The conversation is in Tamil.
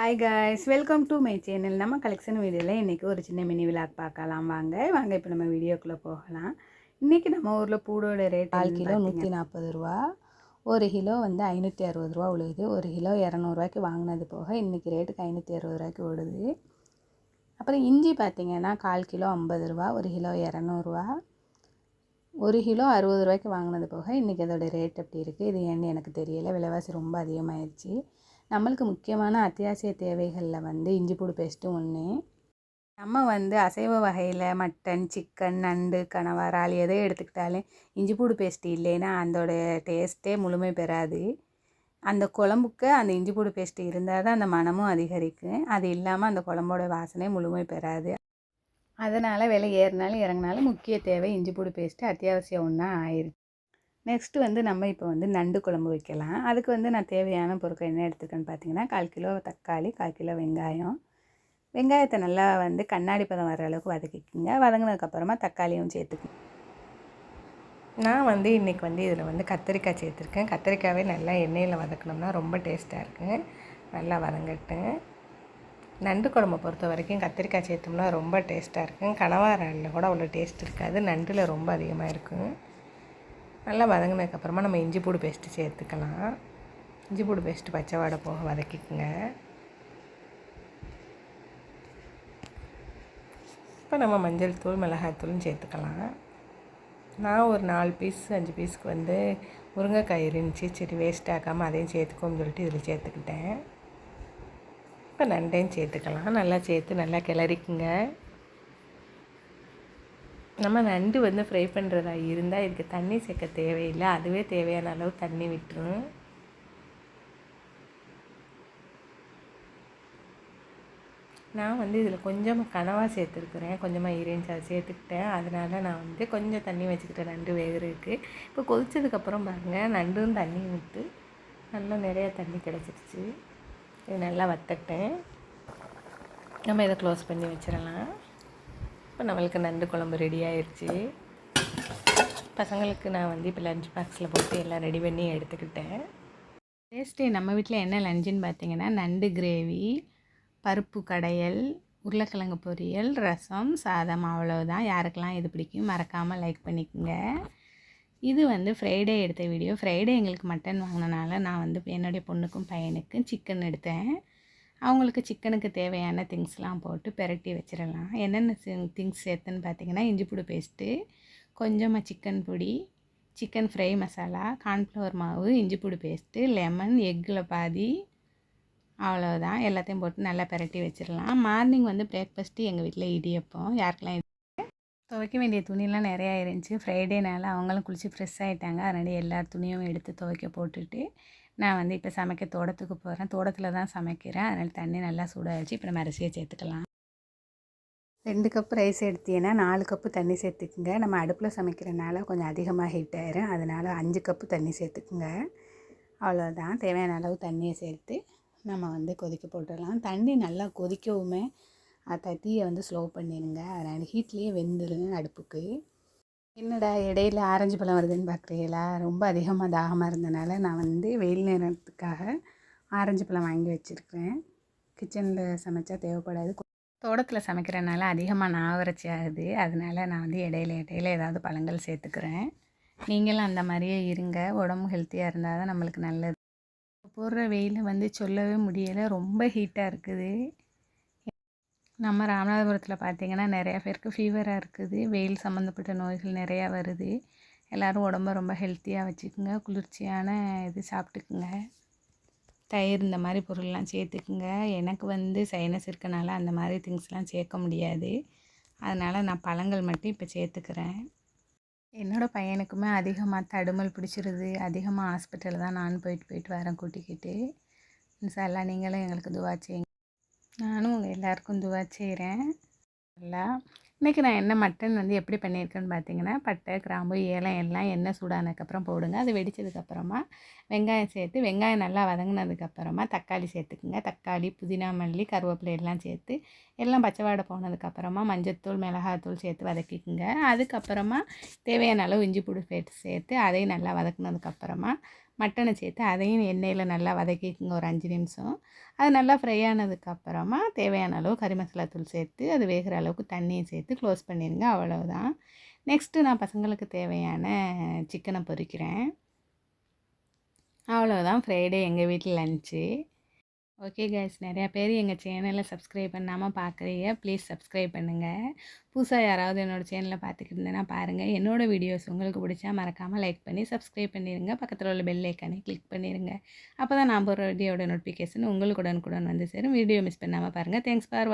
Hi guys, welcome to my channel. நம்ம கலெக்ஷன் வீடியோவில் இன்றைக்கி ஒரு சின்ன மினி விலாக் பார்க்கலாம். வாங்க இப்போ நம்ம வீடியோக்குள்ளே போகலாம். இன்றைக்கி நம்ம ஊரில் பூடோட ரேட் 4 கிலோ 140 ரூபா, 1 கிலோ வந்து 560 ரூபா உழுகுது. 1 கிலோ 200 வாங்கினது போக இன்றைக்கி ரேட்டுக்கு 560 ஓடுது. அப்புறம் இஞ்சி பார்த்திங்கன்னா 1/4 கிலோ 50 ரூபா, 1 கிலோ 200 1 கிலோ 60 வாங்கினது போக இன்றைக்கி அதோட ரேட் எப்படி இருக்குது, இது ஏன்னு எனக்கு தெரியலை. விலைவாசி ரொம்ப அதிகமாகிடுச்சு. நம்மளுக்கு முக்கியமான அத்தியாவசிய தேவைகளில் வந்து இஞ்சி பூண்டு பேஸ்ட்டு ஒன்று. நம்ம வந்து அசைவ வகையில் மட்டன், சிக்கன், நண்டு, கனவா, இறால் எதை எடுத்துக்கிட்டாலும் இஞ்சி பூண்டு பேஸ்ட்டு இல்லைன்னா அதோட டேஸ்ட்டே முழுமை பெறாது. அந்த குழம்புக்கு அந்த இஞ்சி பூண்டு பேஸ்ட்டு இருந்தால் தான் அந்த மனமும் அதிகரிக்கும். அது இல்லாமல் அந்த குழம்போட வாசனை முழுமை பெறாது. அதனால் விலை ஏறினாலும் இறங்கினாலும் முக்கிய தேவை இஞ்சி பூண்டு பேஸ்ட்டு அத்தியாவசியம் ஒன்றா ஆயிடுச்சு. நெக்ஸ்ட்டு வந்து நம்ம இப்போ வந்து நண்டு குழம்பு வைக்கலாம். அதுக்கு வந்து நான் தேவையான பொருட்கள் என்ன எடுத்துருக்கேன்னு பார்த்தீங்கன்னா, 1/4 கிலோ தக்காளி, 1/4 கிலோ வெங்காயம். வெங்காயத்தை நல்லா வந்து கண்ணாடி பதம் வர அளவுக்கு வதக்கிக்கோங்க. வதங்கினதுக்கப்புறமா தக்காளியும் சேர்த்துக்கோங்க. நான் வந்து இன்றைக்கி வந்து இதில் வந்து கத்திரிக்காய் சேர்த்துருக்கேன். கத்திரிக்காவே நல்லா எண்ணெயில் வதக்கினோம்னா ரொம்ப டேஸ்ட்டாக இருக்குது. நல்லா வதங்கட்டும். நண்டு குழம்பை பொறுத்த வரைக்கும் கத்திரிக்காய் சேர்த்தோம்னா ரொம்ப டேஸ்ட்டாக இருக்கும். கனவா இறாலில் கூட அவ்வளோ டேஸ்ட் இருக்காது, நண்டில் ரொம்ப அதிகமாக இருக்கும். நல்லா வதங்கினதுக்கப்புறமா நம்ம இஞ்சி பூண்டு பேஸ்ட்டு சேர்த்துக்கலாம். இஞ்சி பூண்டு பேஸ்ட்டு பச்சை வாடை போக வதக்கிக்குங்க. இப்போ நம்ம மஞ்சள் தூள், மிளகாய்த்தூளும் சேர்த்துக்கலாம். நான் ஒரு 4 பீஸ் 5 பீஸுக்கு வந்து முருங்கைக்காய் இருந்துச்சு, சரி வேஸ்ட் ஆக்காமல் அதையும் சேர்த்துக்கோன்னு சொல்லிட்டு இதில் சேர்த்துக்கிட்டேன். இப்போ நண்டையும் சேர்த்துக்கலாம். நல்லா சேர்த்து நல்லா கிளறிக்குங்க. நம்ம நண்டு வந்து ஃப்ரை பண்ணுறதா இருந்தால் இதுக்கு தண்ணி சேர்க்க தேவையில்லை, அதுவே தேவையான அளவு தண்ணி விட்டுரும். நான் வந்து இதில் கொஞ்சமாக கனவா சேர்த்துருக்குறேன், கொஞ்சமாக இறைஞ்சி அதை சேர்த்துக்கிட்டேன். அதனால் நான் வந்து கொஞ்சம் தண்ணி வச்சுக்கிட்டேன் நண்டு வேகிறதுக்கு. இப்போ கொதிச்சதுக்கப்புறம் பாருங்கள், நண்டும் தண்ணி விட்டு நல்லா நிறையா தண்ணி கிடச்சிருச்சு. இது நல்லா வத்தட்டேன். நம்ம இதை க்ளோஸ் பண்ணி வச்சிடலாம். இப்போ நம்மளுக்கு நண்டு குழம்பு ரெடி ஆயிடுச்சு. பசங்களுக்கு நான் வந்து இப்போ லஞ்ச் பாக்ஸில் போட்டு எல்லாம் ரெடி பண்ணி எடுத்துக்கிட்டேன். டேஸ்ட்டு நம்ம வீட்டில் என்ன லஞ்சுன்னு பார்த்தீங்கன்னா, நண்டு கிரேவி, பருப்பு கடையல், உருளைக்கிழங்கு பொரியல், ரசம், சாதம், அவ்வளோதான். யாருக்கெல்லாம் இது பிடிக்கும் மறக்காமல் லைக் பண்ணிக்கோங்க. இது வந்து ஃப்ரைடே எடுத்த வீடியோ. ஃப்ரைடே எங்களுக்கு மட்டன் வாங்கினனால நான் வந்து என்னுடைய பொண்ணுக்கும் பையனுக்கும் சிக்கன் எடுத்தேன். அவங்களுக்கு சிக்கனுக்கு தேவையான திங்ஸ்லாம் போட்டு பெரட்டி வச்சிடலாம். என்னென்ன திங்ஸ் சேர்த்துன்னு பார்த்தீங்கன்னா, இஞ்சி பூண்டு பேஸ்ட்டு, கொஞ்சமாக சிக்கன் பொடி, சிக்கன் ஃப்ரை மசாலா, கார்ன்ஃப்ளவர் மாவு, இஞ்சி பூண்டு பேஸ்ட்டு, லெமன், எக்கில் பாதி, அவ்வளோதான். எல்லாத்தையும் போட்டு நல்லா பெரட்டி வச்சிடலாம். மார்னிங் வந்து பிரேக்ஃபாஸ்ட்டு எங்கள் வீட்டில் இடியப்பம். யாருக்கெல்லாம் துவைக்க வேண்டிய துணியெலாம் நிறையா இருந்துச்சு. ஃப்ரைடேனால அவங்களும் குளித்து ஃப்ரெஷ் ஆகிட்டாங்க. அதனால் எல்லா துணியும் எடுத்து துவைக்க போட்டுட்டு நான் வந்து இப்போ சமைக்க தோட்டத்துக்கு போகிறேன். தோட்டத்தில் தான் சமைக்கிறேன். அதனால் தண்ணி நல்லா சூடாகிடுச்சு. இப்போ நம்ம அரிசியை சேர்த்துக்கலாம். 2 கப் ரைஸ் எடுத்தீங்கன்னா 4 கப்பு தண்ணி சேர்த்துக்குங்க. நம்ம அடுப்பில் சமைக்கிறனால கொஞ்சம் அதிகமாக ஹீட் ஆயிரும். அதனால் 5 கப்பு தண்ணி சேர்த்துக்குங்க. அவ்வளோதான். தேவையான அளவு தண்ணியை சேர்த்து நம்ம வந்து கொதிக்க போட்டுடலாம். தண்ணி நல்லா கொதிக்கவுமே தீயை வந்து ஸ்லோ பண்ணிடுங்க. அதனால் ஹீட்லேயே வெந்துடும் அடுப்புக்கு. என்னடா இடையில ஆரஞ்சு பழம் வருதுன்னு பார்க்குறீங்களா? ரொம்ப அதிகமாக தாகமாக இருந்தனால நான் வந்து வெயில் நேரத்துக்காக ஆரஞ்சு பழம் வாங்கி வச்சுருக்கிறேன். கிச்சனில் சமைச்சா தேவைப்படாது. தோட்டத்தில் சமைக்கிறனால அதிகமாக நாவறட்சி ஆகுது. அதனால் நான் வந்து இடையில ஏதாவது பழங்கள் சேர்த்துக்கிறேன். நீங்களும் அந்த மாதிரியே இருங்க. உடம்பு ஹெல்த்தியாக இருந்தால் தான் நம்மளுக்கு நல்லது. போடுற வெயில் வந்து சொல்லவே முடியலை, ரொம்ப ஹீட்டாக இருக்குது. நம்ம ராமநாதபுரத்தில் பார்த்திங்கன்னா நிறையா பேருக்கு ஃபீவராக இருக்குது. வெயில் சம்மந்தப்பட்ட நோய்கள் நிறையா வருது. எல்லோரும் உடம்ப ரொம்ப ஹெல்த்தியாக வச்சுக்குங்க. குளிர்ச்சியான இது சாப்பிட்டுக்குங்க. தயிர் இந்த மாதிரி பொருள்லாம் சேர்த்துக்குங்க. எனக்கு வந்து சைனஸ் இருக்கனால அந்த மாதிரி திங்ஸ்லாம் சேர்க்க முடியாது. அதனால் நான் பழங்கள் மட்டும் இப்போ சேர்த்துக்கிறேன். என்னோடய பையனுக்குமே அதிகமாக தடுமல் பிடிச்சிருது. அதிகமாக ஹாஸ்பிட்டல் தான் நான் போயிட்டு வரேன் கூட்டிக்கிட்டு. இன்ஷா அல்லாஹ் நீங்களும் எங்களுக்கு துவா செய்யுங்க. நானும் உங்கள் எல்லாருக்கும் துவா செய்கிறேன். நல்லா இன்றைக்கி நான் என்ன மட்டன் வந்து எப்படி பண்ணியிருக்கேன்னு பார்த்தீங்கன்னா, பட்டை, கிராம்பு, ஏலம் எல்லாம் எண்ணெய் சூடானதுக்கப்புறம் போடுங்க. அது வெடித்ததுக்கப்புறமா வெங்காயம் சேர்த்து, வெங்காயம் நல்லா வதங்கினதுக்கப்புறமா தக்காளி சேர்த்துக்குங்க. தக்காளி, புதினா, மல்லி, கருவேப்பிலை எல்லாம் சேர்த்து எல்லாம் பச்சை வாடை போனதுக்கப்புறமா மஞ்சத்தூள், மிளகாத்தூள் சேர்த்து வதக்கிக்குங்க. அதுக்கப்புறமா தேவையான அளவு இஞ்சி பூண்டு பேஸ்ட் சேர்த்து அதையும் நல்லா வதக்குனதுக்கப்புறமா மட்டனை சேர்த்து அதையும் எண்ணெயில் நல்லா வதக்கிக்குங்க ஒரு 5 நிமிஷம். அது நல்லா ஃப்ரை ஆனதுக்கப்புறமா தேவையான அளவு கறி மசாலா தூள் சேர்த்து அது வேகிற அளவுக்கு தண்ணியும் சேர்த்து க்ளோஸ் பண்ணிடுங்க. அவ்வளவுதான். நெக்ஸ்ட்டு நான் பசங்களுக்கு தேவையான சிக்கனை பொரிக்கிறேன். அவ்வளோதான் ஃப்ரைடே எங்கள் வீட்டில் லன்ச்சு. ஓகே கைஸ், நிறையா பேர் எங்கள் சேனலை சப்ஸ்கிரைப் பண்ணாமல் பார்க்குறீங்க. ப்ளீஸ் சப்ஸ்கிரைப் பண்ணுங்கள். புதுசாக யாராவது என்னோடய சேனலை பார்த்துக்கிட்டு இருந்தேன்னா பாருங்கள். என்னோடய வீடியோஸ் உங்களுக்கு பிடிச்சா மறக்காமல் லைக் பண்ணி சப்ஸ்கிரைப் பண்ணிடுங்க. பக்கத்தில் உள்ள பெல் ஐக்கானை கிளிக் பண்ணிடுங்க. அப்போ தான் நான் போகிற வீடியோட நோட்டிஃபிகேஷன் உங்களுக்கு உடனுக்குடன் வந்து சேரும். வீடியோ மிஸ் பண்ணாமல் பாருங்கள். Thanks for